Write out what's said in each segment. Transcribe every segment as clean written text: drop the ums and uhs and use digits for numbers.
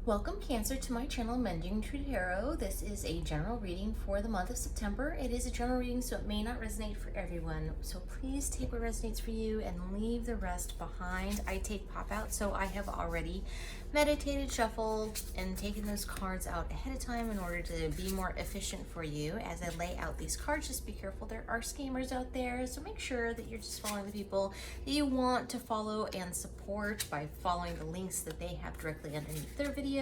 Welcome Cancer to my channel Mending True Tarot. This is a general reading for the month of September. It is a general reading, so it may not resonate for everyone. So please take what resonates for you and leave the rest behind. I take pop out, so I have already meditated, shuffled, and taken those cards out ahead of time in order to be more efficient for you. As I lay out these cards, just be careful. There are scammers out there, so make sure that you're just following the people that you want to follow and support by following the links that they have directly underneath their videos.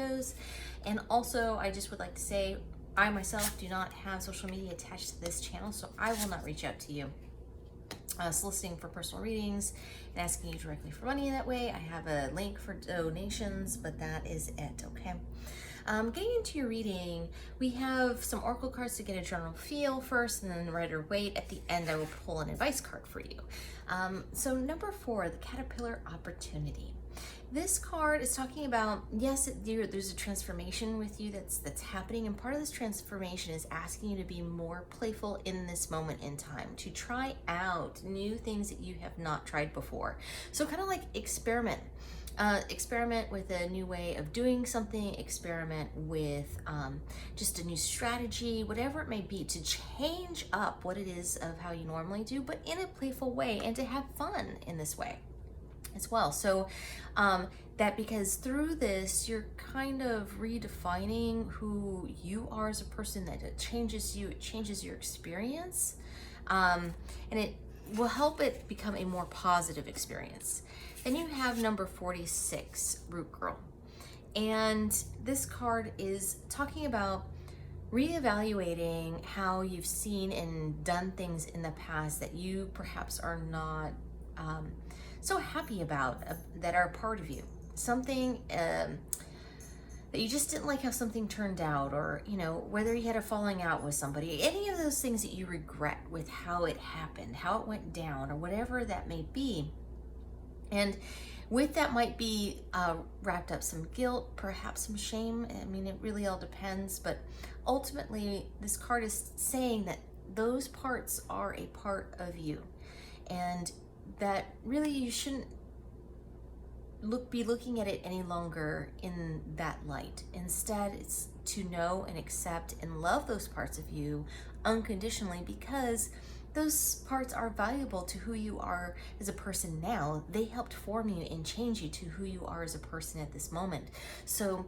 And also, I just would like to say, I myself do not have social media attached to this channel, so I will not reach out to you soliciting for personal readings and asking you directly for money that way. I have a link for donations, but that is it, okay? Getting into your reading, we have some oracle cards to get a general feel first, and then Rider-Waite. At the end, I will pull an advice card for you. So number 4, the Caterpillar Opportunity. This card is talking about, yes, there's a transformation with you that's happening, and part of this transformation is asking you to be more playful in this moment in time, to try out new things that you have not tried before. So kind of like experiment. Experiment with a new way of doing something, experiment with just a new strategy, whatever it may be, to change up what it is of how you normally do, but in a playful way, and to have fun in this way as well. So that because through this, you're kind of redefining who you are as a person, that it changes you, it changes your experience, and it will help it become a more positive experience. Then you have number 46, Root Girl. And this card is talking about reevaluating how you've seen and done things in the past that you perhaps are not so happy about, that are a part of you. Something that you just didn't like how something turned out, or whether you had a falling out with somebody, any of those things that you regret with how it happened, how it went down, or whatever that may be. And with that might be wrapped up some guilt, perhaps some shame. I mean, it really all depends, but ultimately this card is saying that those parts are a part of you, and that really you shouldn't be looking at it any longer in that light. Instead, it's to know and accept and love those parts of you unconditionally, because those parts are valuable to who you are as a person now. They helped form you and change you to who you are as a person at this moment. So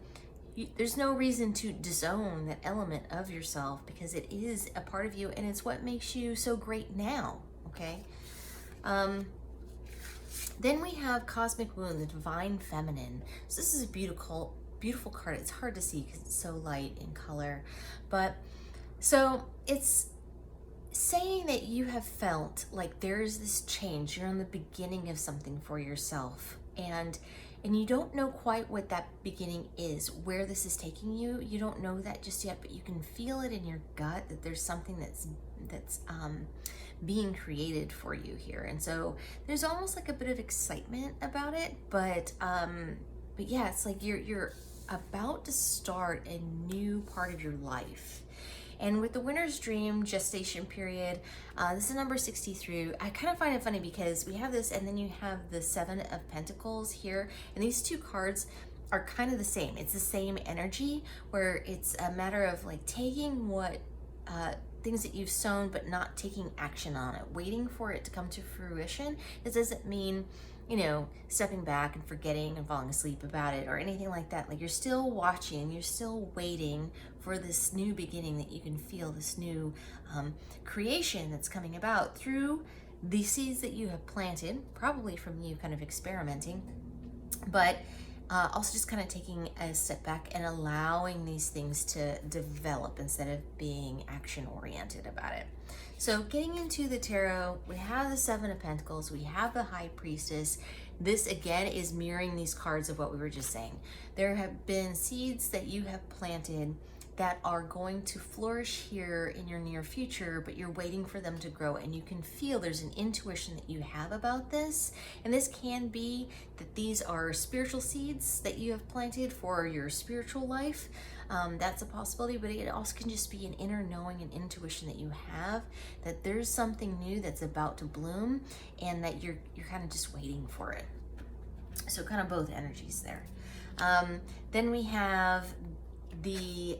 there's no reason to disown that element of yourself, because it is a part of you and it's what makes you so great now, okay? Then we have Cosmic Wound, the Divine Feminine. So this is a beautiful card. It's hard to see because it's so light in color, but so it's saying that you have felt like there's this change. You're on the beginning of something for yourself, and you don't know quite what that beginning is, where this is taking you. You don't know that just yet, but you can feel it in your gut that there's something that's being created for you here. And so there's almost like a bit of excitement about it, but yeah, it's like you're about to start a new part of your life. And with the Winter's Dream gestation period, this is number 63. I kind of find it funny because we have this, and then you have the 7 of Pentacles here, and these two cards are kind of the same. It's the same energy, where it's a matter of like taking what things that you've sown but not taking action on it, waiting for it to come to fruition. This doesn't mean stepping back and forgetting and falling asleep about it or anything like that. Like, you're still watching, you're still waiting for this new beginning that you can feel, this new creation that's coming about through the seeds that you have planted, probably from you kind of experimenting, but also just kind of taking a step back and allowing these things to develop instead of being action oriented about it. So getting into the tarot, we have the 7 of Pentacles, we have the High Priestess. This again is mirroring these cards of what we were just saying. There have been seeds that you have planted that are going to flourish here in your near future, but you're waiting for them to grow, and you can feel there's an intuition that you have about this. And this can be that these are spiritual seeds that you have planted for your spiritual life. That's a possibility, but it also can just be an inner knowing and intuition that you have that there's something new that's about to bloom, and that you're kind of just waiting for it. So kind of both energies there. Then we have the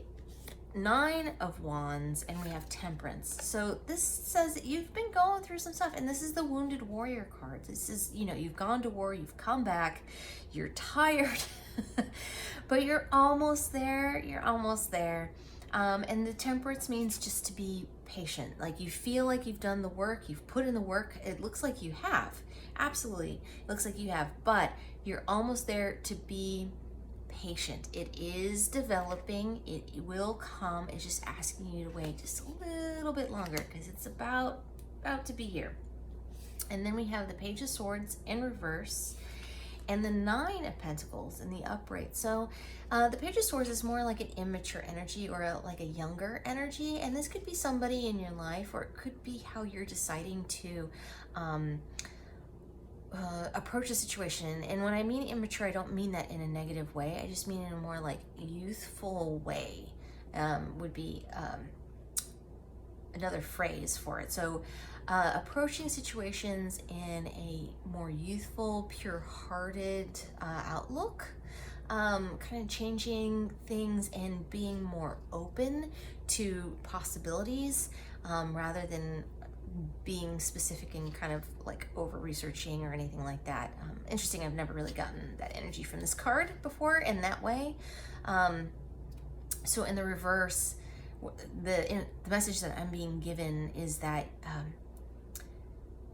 Nine of Wands, and we have Temperance. So this says that you've been going through some stuff, and this is the Wounded Warrior card. This is, you know, you've gone to war, you've come back, you're tired, but you're almost there. You're almost there. And the Temperance means just to be patient. Like, you feel like you've done the work, you've put in the work. It looks like you have. Absolutely. It looks like you have, but you're almost there. To be patient. It is developing. It will come. It's just asking you to wait just a little bit longer, because it's about to be here. And then we have the Page of Swords in reverse and the Nine of Pentacles in the upright. So the Page of Swords is more like an immature energy, or like a younger energy, and this could be somebody in your life, or it could be how you're deciding to approach a situation. And when I mean immature, I don't mean that in a negative way. I just mean in a more like youthful way, would be another phrase for it. So approaching situations in a more youthful, pure-hearted outlook, kind of changing things and being more open to possibilities, rather than being specific and kind of like over researching or anything like that. Interesting, I've never really gotten that energy from this card before in that way. So in the reverse, the message that I'm being given is that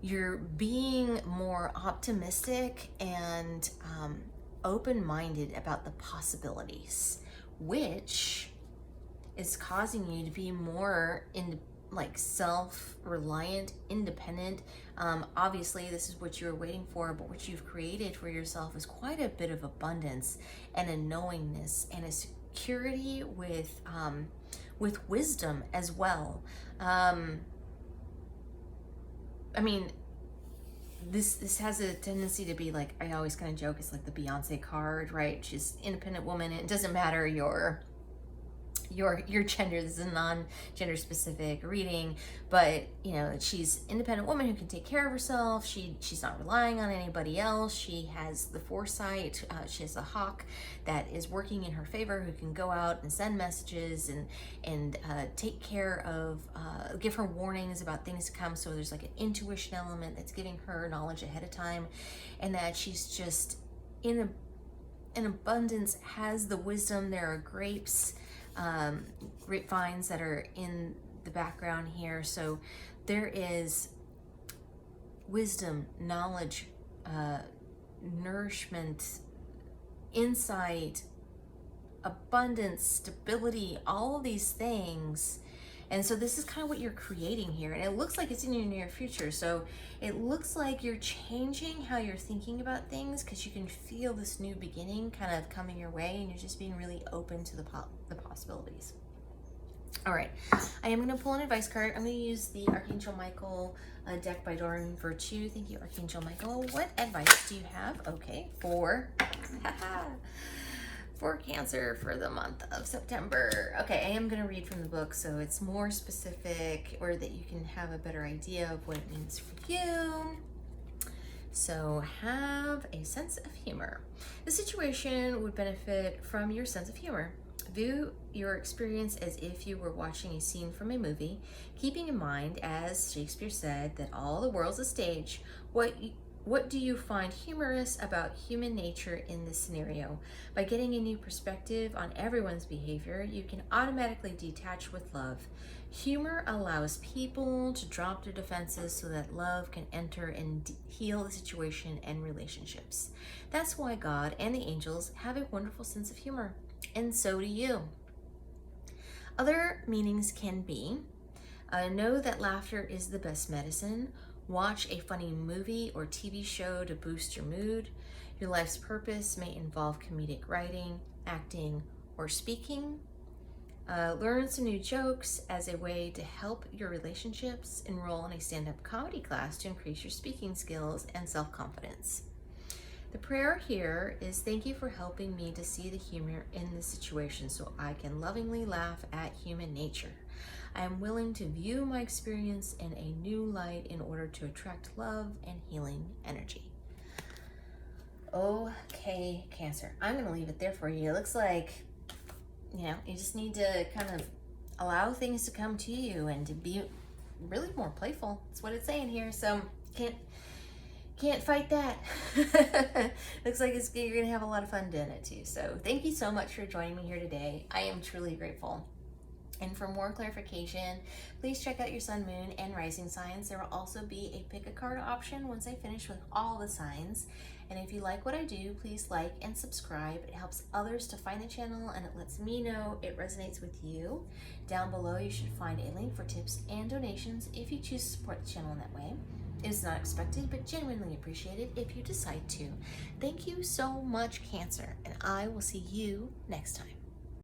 you're being more optimistic and open-minded about the possibilities, which is causing you to be more self-reliant, independent. Obviously, this is what you were waiting for, but what you've created for yourself is quite a bit of abundance and a knowingness and a security with wisdom as well. I mean, this has a tendency to be like, I always kind of joke, it's like the Beyonce card, right? She's independent woman. It doesn't matter your gender. This is a non-gender specific reading, but you know, she's an independent woman who can take care of herself. She's not relying on anybody else. She has the foresight. She has a hawk that is working in her favor, who can go out and send messages and take care of, give her warnings about things to come. So there's like an intuition element that's giving her knowledge ahead of time, and that she's just in abundance, has the wisdom. There are grapevines that are in the background here. So there is wisdom, knowledge, nourishment, insight, abundance, stability, all of these things. And so this is kind of what you're creating here. And it looks like it's in your near future. So it looks like you're changing how you're thinking about things, because you can feel this new beginning kind of coming your way, and you're just being really open to the possibilities. All right, I am going to pull an advice card. I'm going to use the Archangel Michael deck by Doreen Virtue. Thank you, Archangel Michael. What advice do you have? Okay, for Cancer for the month of September. Okay, I am going to read from the book, so it's more specific, or that you can have a better idea of what it means for you. So have a sense of humor. The situation would benefit from your sense of humor. View your experience as if you were watching a scene from a movie, keeping in mind, as Shakespeare said, that all the world's a stage. What do you find humorous about human nature in this scenario? By getting a new perspective on everyone's behavior, you can automatically detach with love. Humor allows people to drop their defenses so that love can enter and heal the situation and relationships. That's why God and the angels have a wonderful sense of humor, and so do you. Other meanings can be, know that laughter is the best medicine. Watch a funny movie or TV show to boost your mood. Your life's purpose may involve comedic writing, acting, or speaking. Learn some new jokes as a way to help your relationships. Enroll in a stand-up comedy class to increase your speaking skills and self-confidence. The prayer here is, thank you for helping me to see the humor in this situation so I can lovingly laugh at human nature. I am willing to view my experience in a new light in order to attract love and healing energy. Okay. Okay, Cancer, I'm gonna leave it there for you. It looks like, you know, you just need to kind of allow things to come to you and to be really more playful. That's what it's saying here. So can't fight that. Looks like you're gonna have a lot of fun doing it too. So thank you so much for joining me here today. I am truly grateful. And for more clarification, please check out your sun, moon, and rising signs. There will also be a pick a card option once I finish with all the signs. And if you like what I do, please like and subscribe. It helps others to find the channel and it lets me know it resonates with you. Down below, you should find a link for tips and donations if you choose to support the channel in that way. It is not expected, but genuinely appreciated if you decide to. Thank you so much, Cancer, and I will see you next time.